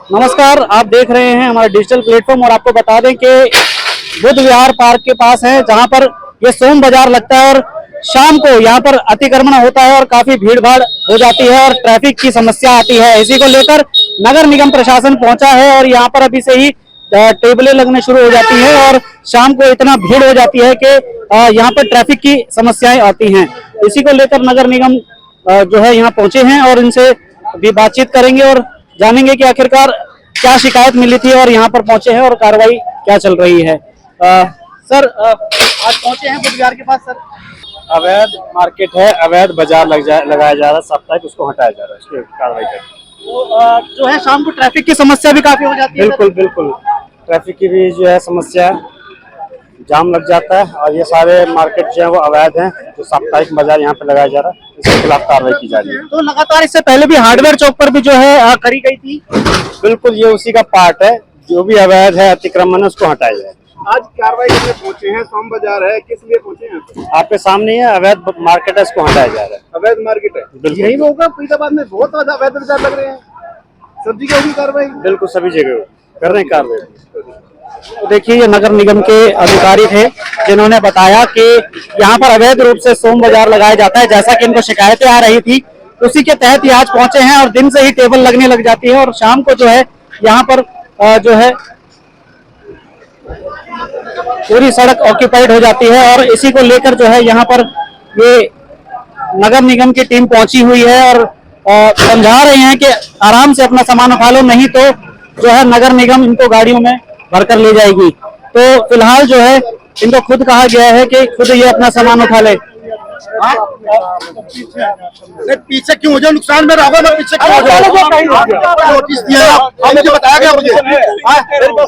नमस्कार, आप देख रहे हैं हमारा डिजिटल प्लेटफॉर्म और आपको बता दें कि बुद्ध विहार पार्क के पास है जहां पर ये सोम बाजार लगता है और शाम को यहां पर अतिक्रमण होता है और काफी भीड़ भाड़ हो जाती है और ट्रैफिक की समस्या आती है। इसी को लेकर नगर निगम प्रशासन पहुंचा है और यहां पर अभी से ही टेबलें लगने शुरू हो जाती है और शाम को इतना भीड़ हो जाती है कि यहाँ पर ट्रैफिक की समस्याएं आती हैं। इसी को लेकर नगर निगम जो है यहाँ पहुंचे हैं और इनसे भी बातचीत करेंगे और जानेंगे कि आखिरकार क्या शिकायत मिली थी और यहाँ पर पहुंचे हैं और कार्रवाई क्या चल रही है। सर आज पहुंचे हैं बुद्ध विहार के पास। सर अवैध मार्केट है, अवैध बाजार लगाया जा रहा है, साप्ताहिक उसको हटाया जा रहा है, उसकी कार्रवाई करें। तो जो है शाम को ट्रैफिक की समस्या भी काफी हो जाती है। बिल्कुल बिल्कुल, ट्रैफिक की भी जो है समस्या है, जाम लग जाता है और ये सारे मार्केट जो है वो अवैध हैं, जो साप्ताहिक बाजार यहाँ पे लगाया जा रहा है, इसके खिलाफ कार्रवाई की जा रही है। तो लगातार इससे पहले भी हार्डवेयर चौक पर भी जो है करी गई थी। बिल्कुल, ये उसी का पार्ट है, जो भी अवैध है अतिक्रमण है उसको हटाया जाए। आज कार्रवाई करने पहुंचे हैं, सोम बाजार है, किस लिए पहुंचे हैं? आपके सामने ही है, अवैध मार्केट है, इसको हटाया जा रहा है। अवैध मार्केट है, यही होगा। फरीदाबाद में बहुत ज्यादा अवैध बाजार लग रहे हैं, सब्जी की होगी कार्रवाई। बिल्कुल, सभी जगह कर रहे हैं कार्रवाई। तो देखिए ये नगर निगम के अधिकारी थे जिन्होंने बताया कि यहाँ पर अवैध रूप से सोम बाजार लगाया जाता है, जैसा कि इनको शिकायतें आ रही थी उसी के तहत ये आज पहुंचे हैं और दिन से ही टेबल लगने लग जाती है और शाम को जो है यहाँ पर जो है पूरी सड़क ऑक्यूपाइड हो जाती है और इसी को लेकर जो है यहाँ पर ये नगर निगम की टीम पहुंची हुई है और समझा रहे हैं कि आराम से अपना सामान उठा लो, नहीं तो जो है नगर निगम इनको गाड़ियों में भरकर ले जाएगी। तो फिलहाल जो है इनको खुद कहा गया है कि खुद ये अपना सामान उठा ले। पीछे क्यों हो जाओ, नुकसान में रहा, पीछे क्यों हो जाओ? नोटिस दिया मुझे, बताया गया मुझे,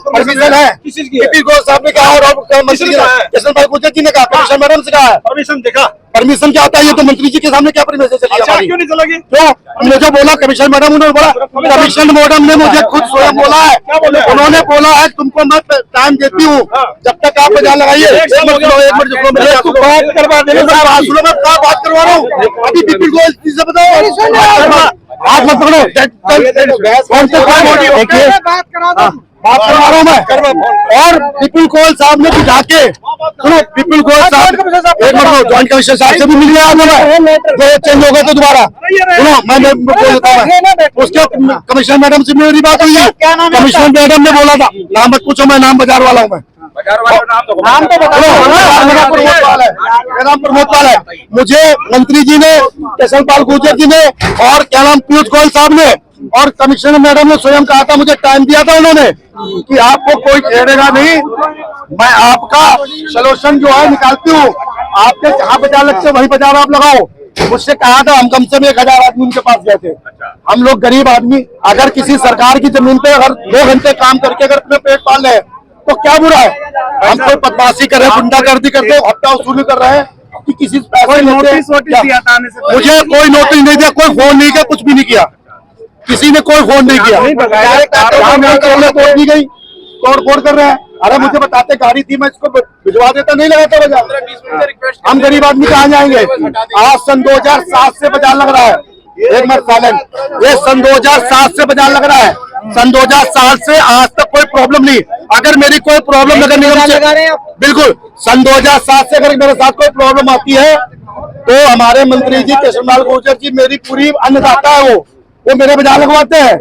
परमिशन है पीपी को साहब ने कहा और मंत्री किशन भाई गुजर जी ने कहा, कमिश्नर मैडम से कहा। परमिशन देखा, परमिशन क्या होता है ये तो मंत्री जी के सामने क्या परमिशन चली? क्यों नहीं चलेगी? क्यों? हमने जो बोला कमिश्नर मैडम, उन्होंने बोला, कमिश्नर मैडम ने मुझे खुद स्वयं बोला है, उन्होंने बोला है तुमको मैं टाइम देती हूँ जब तक आप बाजार लगाइए। बात करवा रहा हूँ अभी, बिपिन गोयल से बताओ, हाथ मत पकड़ो, देखिए बात करवा रहा हूँ मैं। और बिपिन गोयल साहब ने बुझा के सुनो, बिपिन गोयल साहब एक मिनट, ज्वाइंट कमिश्नर साहब से भी मिल गया मैं, चेंज हो गए तो दोबारा सुनो, मैं बोल देता हूँ। उसके कमिश्नर मैडम से मेरी बात हुई है, कमिश्नर मैडम ने बोला था, नाम मत पूछो, मैं नाम बाजार वाला हूँ, मैं नाम तो मेरा प्रमोद पाल है। मुझे मंत्री जी ने, किशन पाल गुर्जर जी ने और क्या नाम पीयूष गोयल साहब ने और कमिश्नर मैडम ने स्वयं कहा था, मुझे टाइम दिया था उन्होंने कि आपको कोई छेड़ेगा नहीं, मैं आपका सोल्यूशन जो है निकालती हूँ, आपके जहाँ बाजार लगते वही बाजार आप लगाओ। मुझसे कहा था, हम कम से कम 1000 आदमी उनके पास गए थे। हम लोग गरीब आदमी, अगर किसी सरकार की जमीन पे अगर 2 घंटे काम करके अगर अपने पेट पाल रहे तो क्या बुरा है? हम कोई बदमाशी कर रहे हैं, गुंडागर्दी करते हैं, हफ्ता वसूली कर रहे हैं कि किसी पैसे नोटिस दिया था? मुझे कोई नोटिस नहीं दिया, कोई फोन नहीं किया, कुछ भी नहीं किया, किसी ने कोई फोन नहीं किया। तोड़ दी गई, तोड़ फोड़ कर रहे हैं। अरे मुझे बताते, गाड़ी थी, मैं इसको भिजवा देता, नहीं लगाता बाजार। हम गरीब आदमी कहाँ जाएंगे? आज सन 2007 से बाजार लग रहा है, एक मिनट सालन, ये सन 2007 से बाजार लग रहा है, सन 2007 से आज तक कोई प्रॉब्लम नहीं। अगर मेरी कोई प्रॉब्लम नगर निगम से, बिल्कुल सन 2007 से अगर मेरे साथ कोई प्रॉब्लम आती है तो हमारे मंत्री जी किशन पाल गुर्जर जी, मेरी पूरी अन्नदाता है, वो मेरे बाजार लगवाते हैं।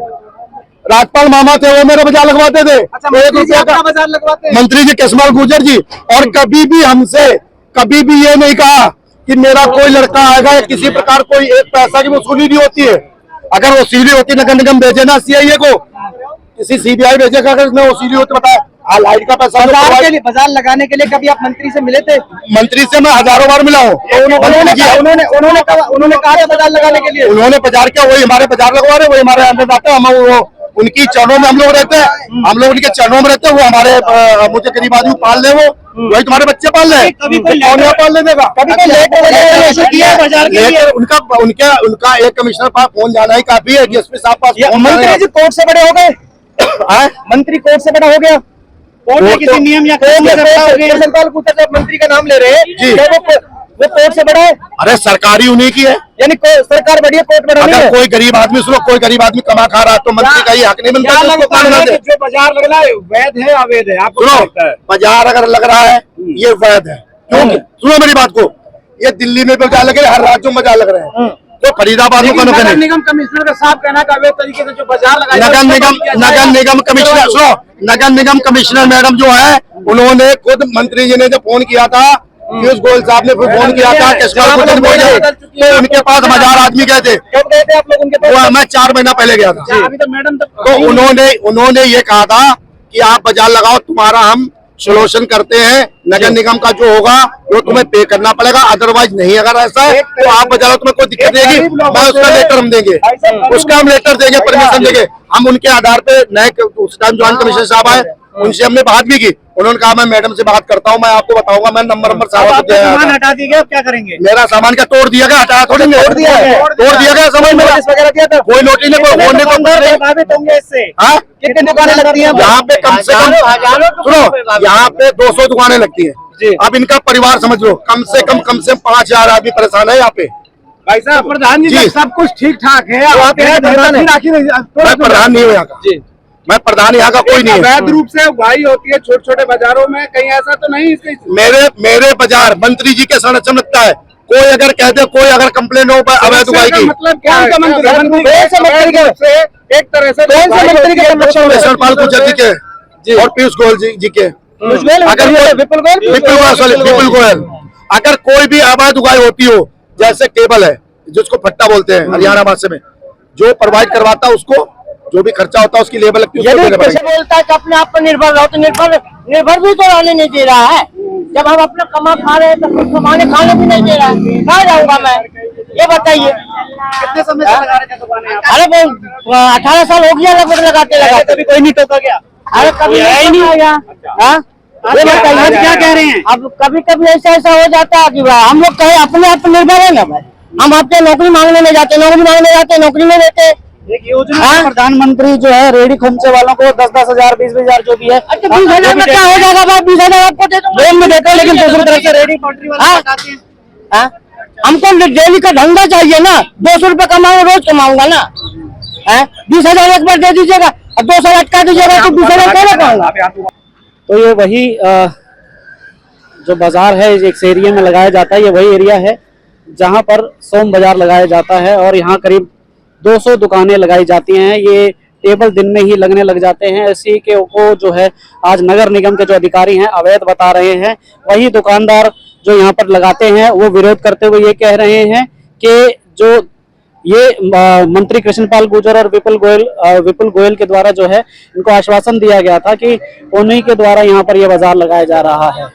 राजपाल मामा थे, वो मेरे बाजार लगवाते थे। बाजार लगवाते मंत्री जी किशन पाल गुर्जर जी। और कभी भी हमसे कभी भी ये नहीं कहा कि मेरा कोई लड़का आएगा या किसी प्रकार कोई एक पैसा की वसूली नहीं होती है। अगर वसूली होती नगर निगम भेजे ना सीआईए को, किसी सीबीआई भेजेगा, अगर इसमें वसूली होती बताया। हाँ, लाइट का पैसा बाजार लगाने के लिए कभी आप मंत्री से मिले थे? मंत्री से मैं हजारों बार मिला हूँ। उन्होंने कहा बाजार लगाने के लिए, उन्होंने बाजार किया, वही हमारे बाजार लगवा रहे, वही हमारे अन्नदाता, हम वो उनकी चरणों में हम लोग रहते हैं, हम लोग उनके चरणों में रहते हैं। वो हमारे मुझे गरीब आदमी पाल रहे, वो वही तुम्हारे बच्चे पाल रहे हैं, पाल लेने का। उनका एक कमिश्नर पास फोन जाना ही काफी है, डीएसपी साहब पास। मंत्री जी कोर्ट से बड़े हो गए, मंत्री कोर्ट से बड़ा हो गया, कोर्ट में किसी नियम या मंत्री का नाम ले रहे हैं, वो कोर्ट से बड़ा है? अरे सरकारी उन्हीं की है, यानी सरकार बड़ी है, कोर्ट बड़ा नहीं अगर है? कोई गरीब आदमी सुनो, कोई गरीब आदमी कमा खा रहा है तो मंत्री का ये हक नहीं बनता कि उसको काम ना दे। जो बाजार लग रहा है वैध है अवैध है, आपको क्या सुनो, लगता है? बाजार अगर लग रहा है ये वैध है, क्योंकि सुनो मेरी बात को, ये दिल्ली में बाजार लगे, हर राज्यों में बाजार लग रहे हैं, तो फरीदाबाद में कौन नगर नहीं। निगम कमिश्नर का साफ कहना है कि अवैध तरीके से जो बाजार लगाया नगर निगम कमिश्नर सुनो, नगर निगम कमिश्नर मैडम जो है, उन्होंने खुद मंत्री जी ने जब फोन किया था, पीयूष गोयल साहब ने फोन किया था तो उनके पास 1000 आदमी गए थे। कब गए थे आप लोग उनके पास? मैं 4 महीना पहले गया था। अभी तो मैडम तो उन्होंने ये कहा था कि आप बाजार लगाओ, तुम्हारा हम सोल्यूशन करते हैं, नगर निगम का जो होगा वो तुम्हें पे करना पड़ेगा, अदरवाइज नहीं। अगर ऐसा है तो आप बाजार, तुम्हें कोई दिक्कत देगी, मैं उसका लेटर हम देंगे, उसका हम लेटर देंगे, परमिशन देंगे हम। उनके आधार पे नए उस टाइम ज्वाइंट कमिश्नर साहब आए, उनसे हमने बात भी की, उन्होंने कहा मैं मैडम से बात करता हूँ, मैं आपको बताऊंगा, मैं नंबर सारा सामान हटा दिया गया, अब क्या करेंगे? मेरा सामान क्या तोड़ दिया गया? हटाया थोड़ी नहीं, तोड़ दिया गया सामान मेरा। नोटिस वगैरह दिया था? कोई नोटिस नहीं, कोई फोन नहीं, प्रभावित होंगे इससे? हाँ? कितनी दुकानें लगती हैं? यहाँ पे कम से कम सुनो, यहाँ पे 200 दुकानें लगती जी। हैं। अब इनका परिवार समझ लो, कम से कम 5000 आदमी परेशान है यहाँ पे। भाई साहब प्रधान जी जी। सब कुछ ठीक ठाक है, तो आप यहाँ प्रधान हैं? मैं प्रधान नहीं हूँ यहाँ का, जी, मैं प्रधान यहाँ का कोई नहीं है। अवैध रूप से उगाई होती है छोटे छोटे बाजारों में, कहीं ऐसा तो नहीं इसके? मेरे बाजार मंत्री जी के संरक्षण लगता है। कोई अगर कहते, कोई अगर कंप्लेन हो अवैध उगाई की, मतलब क्या है? कौन से मंत्री के? एक तरह से कौन से मंत्री के संरक्षण में? कृष्णपाल गुर्जर जी के और पीयूष गोयल जी के। अगर विपुल गोयल, अगर कोई भी अवैध उगाई होती हो, जैसे केबल है जिसको फट्टा बोलते हैं हरियाणा भाषा में, जो प्रोवाइड करवाता है उसको जो भी खर्चा होता है उसकी लेबर लगती है, उसको देना पड़ेगा। बोलता है कि अपने आप पर निर्भर रहो, तो निर्भर भी तो रहने नहीं दे रहा है। जब हम अपना कमा खा रहे हैं तो कुछ कमाने खाने भी नहीं दे रहा है, कहाँ जाऊंगा मैं? ये बताइए। कितने समय से लगा रहे थे दुकानें आप? अरे 18 साल हो गया लगभग लगाते कभी कोई नहीं टोका क्या? अरे कभी ही नहीं आया। हाँ? ये बताइए, आप क्या कह रहे हैं? अब कभी कभी ऐसा हो जाता है कि हम लोग कहे अपने आप पर निर्भर है ना भाई। हम आपसे नौकरी मांगने नहीं जाते, नौकरी नहीं देते। एक योजना है, प्रधानमंत्री जो है रेडी खोमचे वालों को 10-10 हजार 20-20 हजार जो भी है, अच्छा 20,000 में क्या हो जाएगा भाई? 20,000 आपको दे दूंगा। लोन में देते हैं, लेकिन दूसरी तरफ से रेडी पटरी वाले हाँ? बताते हैं। हाँ? हमको डेली का धंधा चाहिए ना, 200 रुपए कमाऊंगा, रोज कमाऊंगा ना। 20,000 एक बार दे दीजिएगा और 2 साल अटका दीजिएगा तो 20,000 कैसे पाऊंगा? तो ये वही जो बाजार है एक एरिया में लगाया जाता है, ये वही एरिया है जहां पर सोम बाजार लगाया जाता है और यहाँ करीब 200 दुकानें लगाई जाती हैं। ये टेबल दिन में ही लगने लग जाते हैं। इसी के को जो है आज नगर निगम के जो अधिकारी हैं अवैध बता रहे हैं। वही दुकानदार जो यहाँ पर लगाते हैं वो विरोध करते हुए ये कह रहे हैं कि जो ये मंत्री कृष्णपाल गुर्जर और विपुल गोयल के द्वारा जो है इनको आश्वासन दिया गया था कि उन्हीं के द्वारा यहाँ पर ये बाजार लगाया जा रहा है।